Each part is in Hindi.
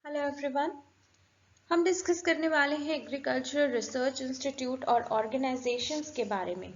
Hello everyone. हम डिस्कस करने वाले हैं एग्रीकल्चरल रिसर्च इंस्टीट्यूट और ऑर्गेनाइजेशंस के बारे में।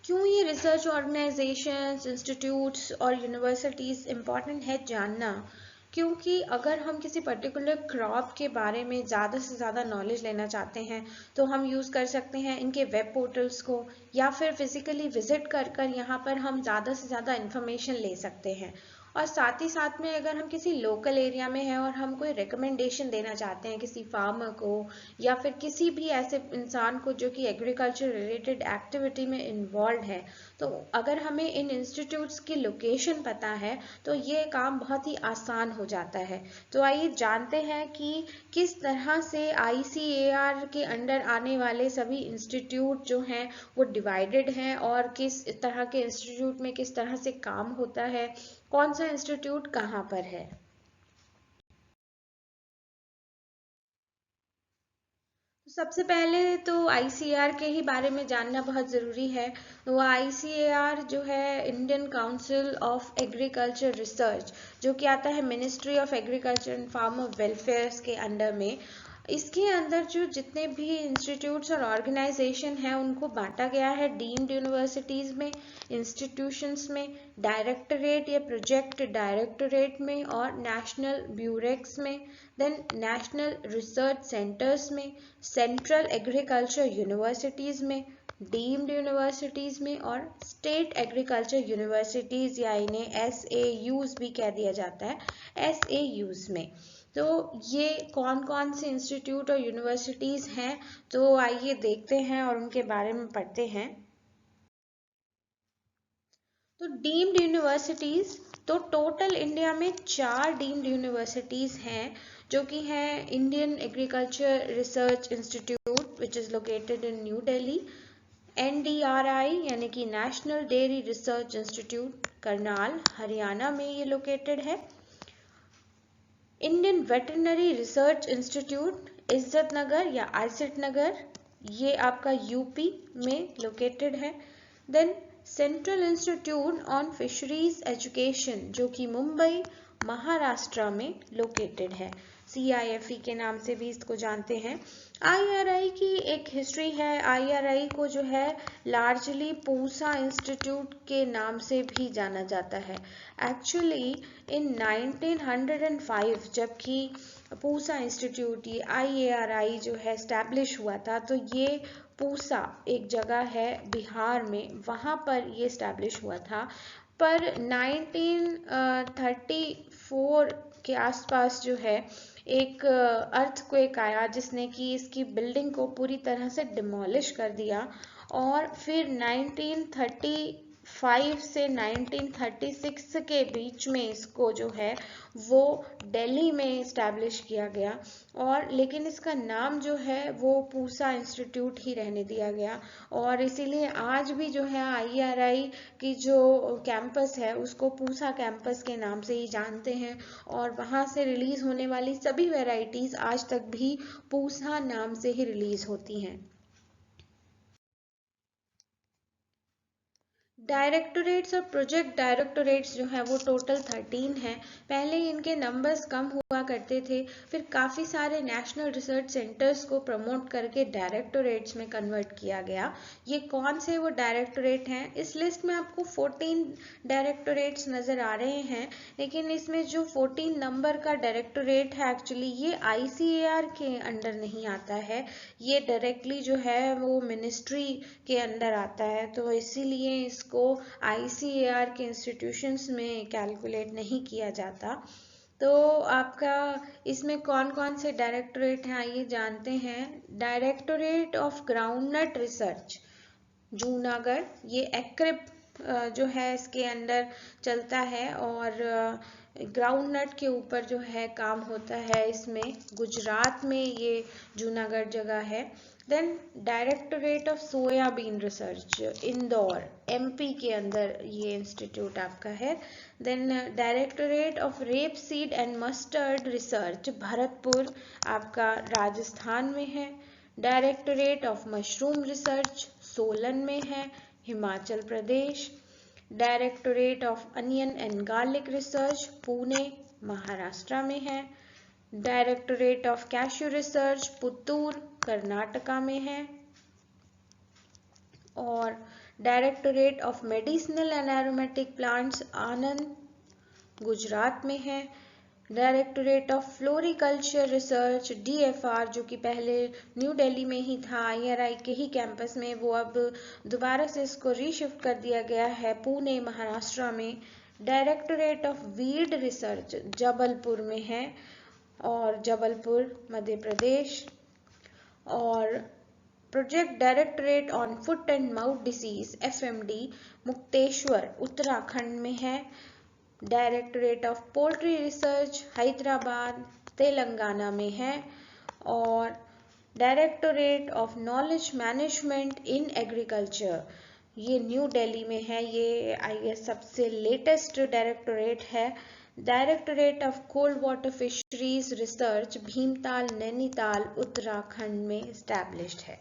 क्यों ये रिसर्च ऑर्गेनाइजेशंस, इंस्टीट्यूट्स और यूनिवर्सिटीज़ इम्पॉर्टेंट है जानना, क्योंकि अगर हम किसी पर्टिकुलर क्रॉप के बारे में ज़्यादा से ज़्यादा नॉलेज लेना चाहते हैं तो हम यूज़ कर सकते हैं इनके वेब पोर्टल्स को, या फिर फिज़िकली विज़िट कर कर यहाँ पर हम ज़्यादा से ज़्यादा इन्फॉर्मेशन ले सकते हैं। और साथ ही साथ में अगर हम किसी लोकल एरिया में हैं और हम कोई रिकमेंडेशन देना चाहते हैं किसी फार्मर को या फिर किसी भी ऐसे इंसान को जो कि एग्रीकल्चर रिलेटेड एक्टिविटी में इन्वॉल्व है, तो अगर हमें इन इंस्टीट्यूट्स की लोकेशन पता है तो ये काम बहुत ही आसान हो जाता है। तो आइए जानते हैं कि किस तरह से ICAR के अंडर आने वाले सभी इंस्टीट्यूट जो हैं वो डिवाइडेड हैं और किस तरह के इंस्टीट्यूट में किस तरह से काम होता है, कौन सा इंस्टीट्यूट कहाँ पर है। सबसे पहले तो ICAR के ही बारे में जानना बहुत ज़रूरी है। वो ICAR जो है Indian council of agriculture research, जो कि आता है ministry of agriculture and farmer welfare के अंडर में। इसके अंदर जो जितने भी इंस्टीट्यूट्स और ऑर्गेनाइजेशन हैं उनको बांटा गया है डीम्ड यूनिवर्सिटीज़ में, इंस्टीट्यूशंस में, डायरेक्टरेट या प्रोजेक्ट डायरेक्टरेट में और नेशनल ब्यूरेक्स में, देन नेशनल रिसर्च सेंटर्स में, सेंट्रल एग्रीकल्चर यूनिवर्सिटीज़ में, डीम्ड यूनिवर्सिटीज़ में और स्टेट एग्रीकल्चर यूनिवर्सिटीज़ या इन्हें SAUs भी कह दिया जाता है, SAUs में। तो ये कौन कौन से इंस्टीट्यूट और यूनिवर्सिटीज़ हैं, तो आइए देखते हैं और उनके बारे में पढ़ते हैं। तो डीम्ड यूनिवर्सिटीज़, तो टोटल इंडिया में 4 डीम्ड यूनिवर्सिटीज़ हैं, जो कि हैं Indian agriculture research institute which is located in new Delhi, NDRI यानी कि national dairy research institute Karnal Haryana में ये लोकेटेड है, इंडियन वेटरनरी रिसर्च इंस्टीट्यूट इज्जत नगर या आइजत नगर, ये आपका यूपी में लोकेटेड है, then central institute on fisheries education जो कि मुंबई महाराष्ट्र में लोकेटेड है, CIFE के नाम से भी इसको जानते हैं। IRI की एक हिस्ट्री है। IRI को जो है लार्जली पूसा इंस्टीट्यूट के नाम से भी जाना जाता है। एक्चुअली इन 1905 जबकि पूसा इंस्टीट्यूट ये IARI जो है एस्टैब्लिश हुआ था, तो ये पूसा एक जगह है बिहार में, वहाँ पर ये एस्टैब्लिश हुआ था। पर 1934 के आसपास जो है एक अर्थक्वेक आया जिसने कि इसकी बिल्डिंग को पूरी तरह से डिमोलिश कर दिया, और फिर 1935 से 1936 के बीच में इसको जो है वो दिल्ली में इस्टेब्लिश किया गया, और लेकिन इसका नाम जो है वो पूसा इंस्टीट्यूट ही रहने दिया गया। और इसीलिए आज भी जो है IRI की जो कैंपस है उसको पूसा कैंपस के नाम से ही जानते हैं, और वहाँ से रिलीज़ होने वाली सभी वैरायटीज़ आज तक भी पूसा नाम से ही रिलीज़ होती हैं। डायरेक्टोरेट्स और प्रोजेक्ट डायरेक्टोरेट्स जो हैं वो टोटल 13 हैं। पहले इनके नंबर्स कम हुआ करते थे, फिर काफ़ी सारे नेशनल रिसर्च सेंटर्स को प्रमोट करके डायरेक्टोरेट्स में कन्वर्ट किया गया। ये कौन से वो डायरेक्टोरेट हैं, इस लिस्ट में आपको 14 डायरेक्टोरेट्स नज़र आ रहे हैं, लेकिन इसमें जो 14 नंबर का डायरेक्टोरेट है एक्चुअली ये ICAR के अंडर नहीं आता है, ये डायरेक्टली जो है वो मिनिस्ट्री के अंडर आता है, तो इसीलिए इसको ICAR के इंस्टीट्यूशंस में कैलकुलेट नहीं किया जाता। तो आपका इसमें कौन कौन से डायरेक्टोरेट हैं आइए जानते हैं। Directorate of groundnut research Junagadh, ये एक्रिप जो है इसके अंडर चलता है, और ग्राउंडनट के ऊपर जो है काम होता है इसमें, गुजरात में ये जूनागढ़ जगह है। Then directorate of soybean research Indore MP के अंदर ये इंस्टीट्यूट आपका है। Then directorate of rapeseed and mustard research Bharatpur आपका राजस्थान में है। Directorate of mushroom research Solan में है, Himachal Pradesh. Directorate of onion and garlic research Pune Maharashtra में है। Directorate of cashew research Puttur Karnataka में है। और directorate of medicinal and aromatic plants Anand Gujarat में है। Directorate of floriculture research DFR, जो कि पहले न्यू दिल्ली में ही था, IRI के ही कैंपस में, वो अब दोबारा से इसको रीशिफ्ट कर दिया गया है पुणे महाराष्ट्र में। Directorate of weed research Jabalpur में है, और जबलपुर मध्य प्रदेश। और project directorate on foot and mouth disease FMD Mukteshwar Uttarakhand में है। Directorate of poultry research Hyderabad Telangana में है। और directorate of knowledge management in agriculture, ये न्यू दिल्ली में है। ये आई गेस सबसे लेटेस्ट डायरेक्टोरेट है। Directorate of cold water fisheries research Bhimtal Nainital Uttarakhand में एस्टैब्लिश्ड है।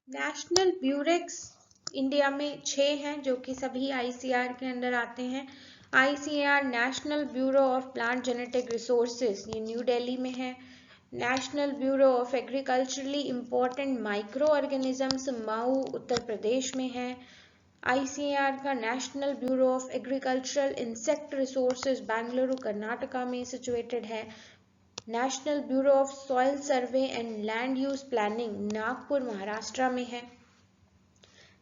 नेशनल ब्यूरेक्स इंडिया में 6 हैं, जो कि सभी ICAR के अंदर आते हैं। ICAR national bureau of plant genetic resources, ये न्यू दिल्ली में है। National bureau of agriculturally important microorganisms Mau Uttar Pradesh में है। ICAR का national bureau of agricultural insect resources Bengaluru Karnataka में सिचुएटेड है। National bureau of soil survey and land use planning Nagpur Maharashtra में है।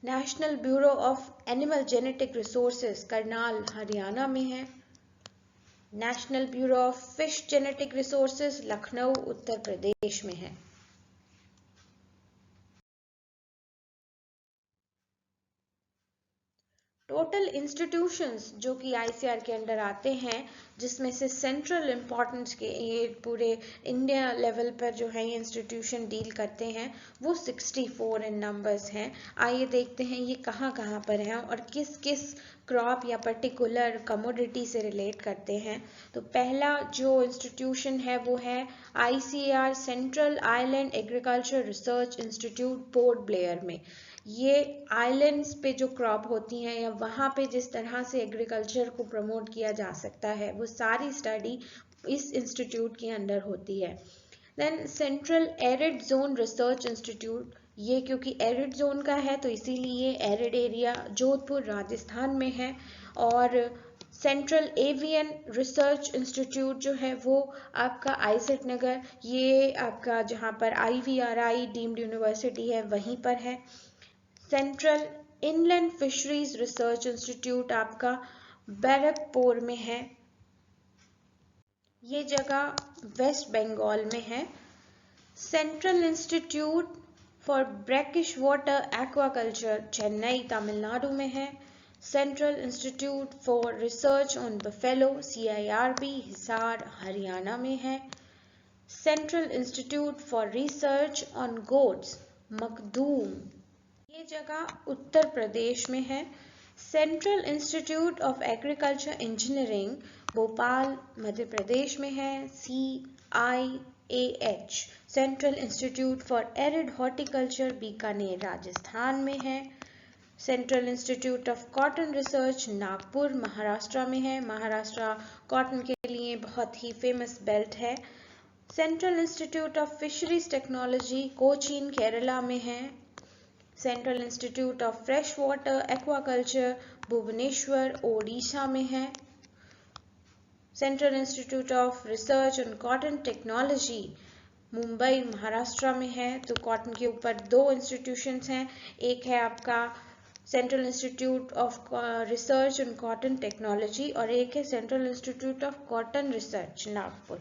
National bureau of animal genetic resources Karnal Haryana में है। National bureau of fish genetic resources Lucknow Uttar Pradesh में है। टोटल इंस्टीट्यूशंस जो कि ICAR के अंडर आते हैं, जिसमें से सेंट्रल इम्पोर्टेंस के ये पूरे इंडिया लेवल पर जो है ये इंस्टीट्यूशन डील करते हैं, वो 64 इन नंबर्स हैं। आइए देखते हैं ये कहाँ कहाँ पर हैं और किस किस क्रॉप या पर्टिकुलर कमोडिटी से रिलेट करते हैं। तो पहला जो इंस्टीट्यूशन है वो है ICAR central island agriculture research institute port Blair में। ये आइलैंड्स पे जो क्रॉप होती हैं या वहाँ पे जिस तरह से एग्रीकल्चर को प्रमोट किया जा सकता है, वो सारी स्टडी इस इंस्टीट्यूट के अंडर होती है। Then central arid zone research institute, ये क्योंकि एरिड जोन का है तो इसीलिए एरिड एरिया जोधपुर राजस्थान में है। और सेंट्रल एवियन रिसर्च इंस्टीट्यूट जो है वो आपका आईसेट नगर, ये आपका जहाँ पर IVRI डीम्ड यूनिवर्सिटी है वहीं पर है। Central inland fisheries research institute आपका बैरकपुर में है, ये जगह वेस्ट बंगाल में है। Central institute for brackish water aquaculture Chennai Tamil Nadu में है। Central institute for research on buffalo CIRB Hisar Haryana में है। Central institute for research on goats Makhdoom, ये जगह उत्तर प्रदेश में है। Central institute of agriculture engineering Bhopal Madhya Pradesh में है। CIAH central institute for arid horticulture Bikaner Rajasthan में है। Central institute of cotton research Nagpur Maharashtra में है। महाराष्ट्र कॉटन के लिए बहुत ही फेमस बेल्ट है। Central institute of fisheries technology Cochin Kerala में है। Central institute of fresh water aquaculture Bhubaneswar Odisha में है। Central institute of research on cotton technology Mumbai Maharashtra में है। तो कॉटन के ऊपर 2 इंस्टीट्यूशंस हैं, एक है आपका central institute of research on cotton technology और एक है central institute of cotton research Nagpur.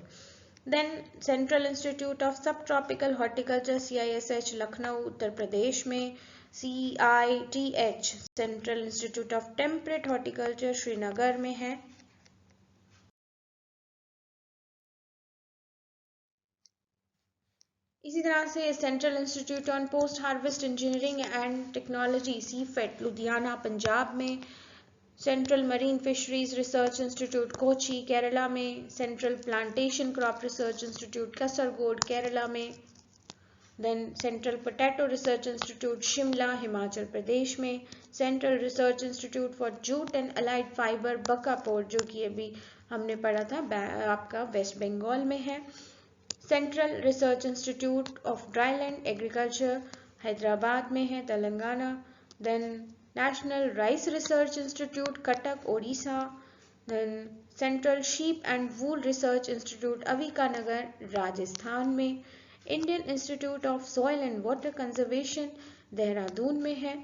Then central institute of subtropical horticulture CISH Lucknow Uttar Pradesh में। CITH central institute of temperate horticulture Srinagar में है। इसी तरह से central institute on post harvest engineering and technology CFET Ludhiana Punjab में। Central marine fisheries research institute Kochi Kerala में। Central plantation crop research institute Kasaragod Kerala में। Then central potato research institute Shimla Himachal Pradesh में, central research institute for jute and allied fibre Barrackpore जो कि अभी हमने पढ़ा था आपका वेस्ट बंगाल में है, central research institute of dryland agriculture Hyderabad में है Telangana, then national rice research institute Cuttack Odisha, then central sheep and wool research institute Avikanagar Rajasthan में, Indian institute of soil and water conservation Dehradun में है,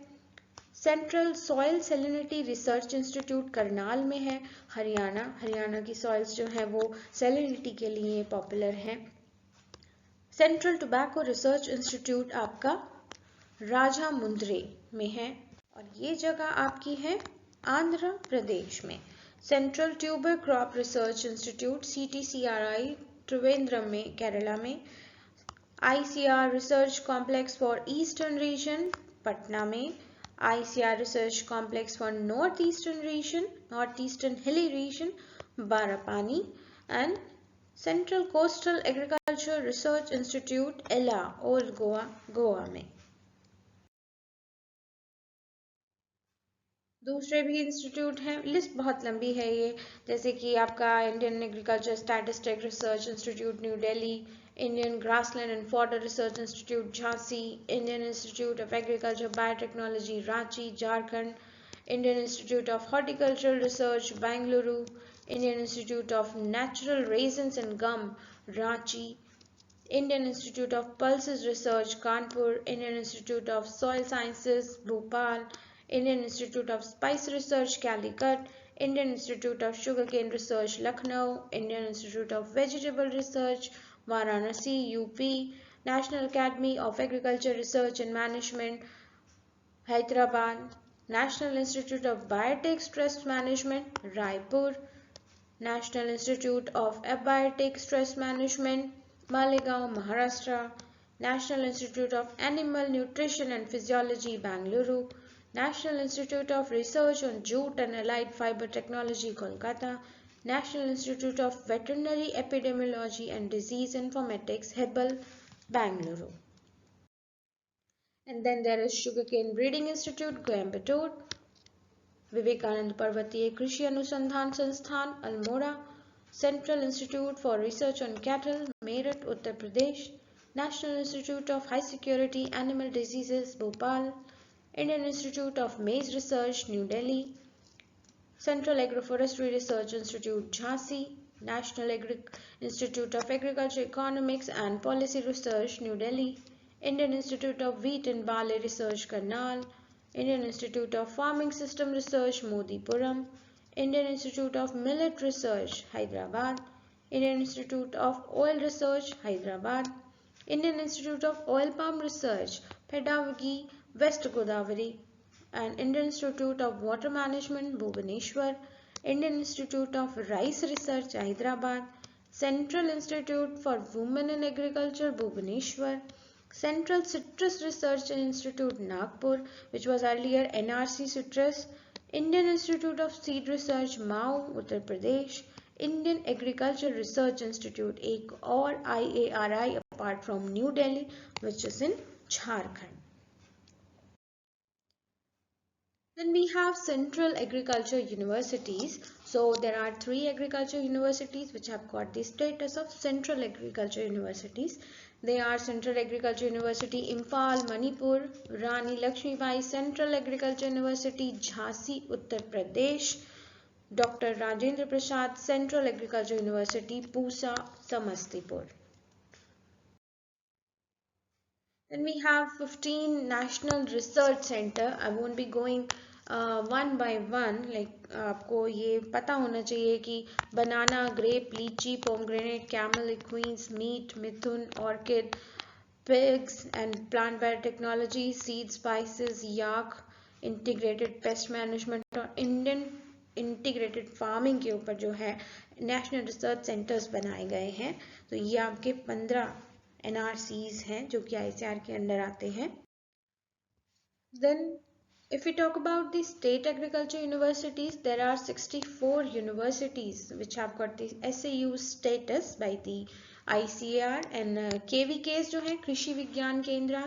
central soil salinity research institute Karnal में है, हरियाणा की सॉइल्स जो है वो सेलिनिटी के लिए पॉपुलर है, सेंट्रल टोबैको रिसर्च इंस्टीट्यूट आपका राजामुंद्रे में है और ये जगह आपकी है आंध्र प्रदेश में, central tuber crop research institute CTCRI Trivandrum में केरला में, ICR research complex for eastern region Patna में, ICR research complex for north eastern hilly region Barapani and central coastal agriculture research institute एला ओल्ड गोवा में। दूसरे भी इंस्टीट्यूट हैं, लिस्ट बहुत लंबी है ये, जैसे कि आपका Indian agriculture statistic research institute New Delhi, Indian grassland and fodder research institute Jhansi, Indian institute of agriculture biotechnology Ranchi Jharkhand, Indian institute of horticultural research Bengaluru, Indian institute of natural resins and gum Ranchi, Indian institute of pulses research Kanpur, Indian institute of soil sciences Bhopal, Indian institute of spice research Calicut, Indian institute of sugarcane research Lucknow, Indian institute of vegetable research Varanasi UP, national academy of agriculture research and management Hyderabad, national institute of biotech stress management Raipur, national institute of abiotic stress management Malegaon Maharashtra, national institute of animal nutrition and physiology Bengaluru, national institute of research on jute and allied fibre technology Kolkata, national institute of veterinary epidemiology and disease informatics Hebbal Bengaluru. And then there is Sugarcane Breeding Institute Coimbatore, Vivekananda Parvatiya Krishi Anusandhan Sansthan Almora, central institute for research on cattle Meerut Uttar Pradesh, national institute of high security animal diseases Bhopal, Indian institute of मेज research new Delhi, central agroforestry research institute Jhansi, national institute of agriculture economics and policy research new Delhi, Indian institute of wheat and barley research Karnal, Indian Institute of Farming System Research Modipuram, Indian Institute of Millet Research Hyderabad, Indian Institute of Oil Research Hyderabad, Indian Institute of Oil Palm Research Pedagogy West Godavari, and Indian Institute of Water Management Bhubaneswar, Indian Institute of Rice Research Hyderabad, Central Institute for Women in Agriculture Bhubaneswar, Central Citrus Research Institute Nagpur, which was earlier NRC Citrus, Indian Institute of Seed Research Mau, Uttar Pradesh, Indian Agriculture Research Institute, एक और IARI apart from New Delhi, which is in Jharkhand. Then we have Central Agriculture Universities. So there are 3 agriculture universities which have got the status of Central Agriculture Universities. They are Central Agriculture University Imphal, Manipur, Rani Lakshmibai Central Agriculture University Jhansi, Uttar Pradesh, Dr. Rajendra Prasad Central Agriculture University Pusa, Samastipur. Then we have 15 National Research Center. I won't be going one by one. Like आपको ये पता होना चाहिए कि banana, grape, litchi, pomegranate, camel, queens, meat, mithun, orchid, pigs and plant biotechnology, seed spices, yak, integrated pest management और इंडियन इंटीग्रेटेड फार्मिंग के ऊपर जो है नेशनल रिसर्च सेंटर्स बनाए गए हैं. तो ये आपके 15 NRCs हैं जो कि ICAR के अंडर आते हैं. Then if we talk about the state agriculture universities, there are 64 universities which have got the SAU status by the ICAR and KVKs जो हैं कृषि विज्ञान केंद्र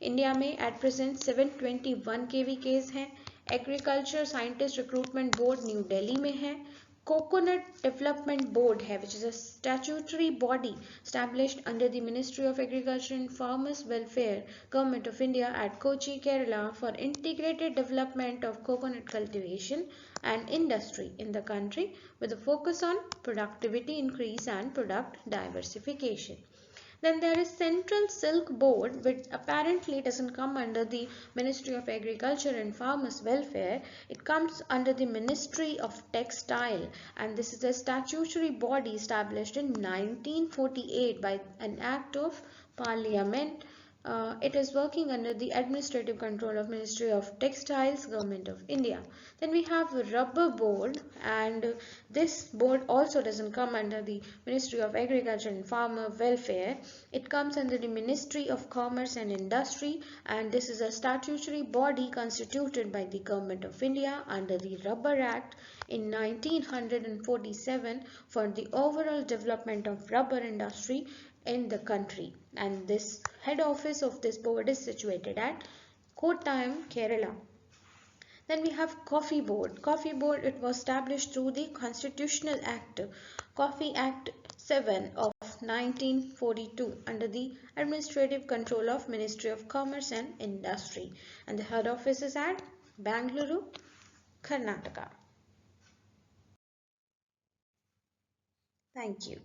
इंडिया में एट प्रेजेंट 721 KVKs हैं। Agriculture scientist recruitment board new Delhi में है। Coconut Development Board है which is a statutory body established under the Ministry of Agriculture and Farmers Welfare, Government of India at Kochi, Kerala for integrated development of coconut cultivation and industry in the country with a focus on productivity increase and product diversification. Then there is Central Silk Board, which apparently doesn't come under the Ministry of Agriculture and Farmers Welfare. It comes under the Ministry of Textile, and this is a statutory body established in 1948 by an act of Parliament. It is working under the administrative control of Ministry of Textiles, Government of India. Then we have Rubber Board, and this board also doesn't come under the Ministry of Agriculture and Farmer Welfare. It comes under the Ministry of Commerce and Industry, and this is a statutory body constituted by the Government of India under the Rubber Act in 1947 for the overall development of rubber industry in the country, and this head office of this board is situated at Kottayam, Kerala. Then we have Coffee Board. Coffee Board, it was established through the Constitutional Act, Coffee Act 7 of 1942 under the administrative control of Ministry of Commerce and Industry, and the head office is at Bangalore, Karnataka. Thank you.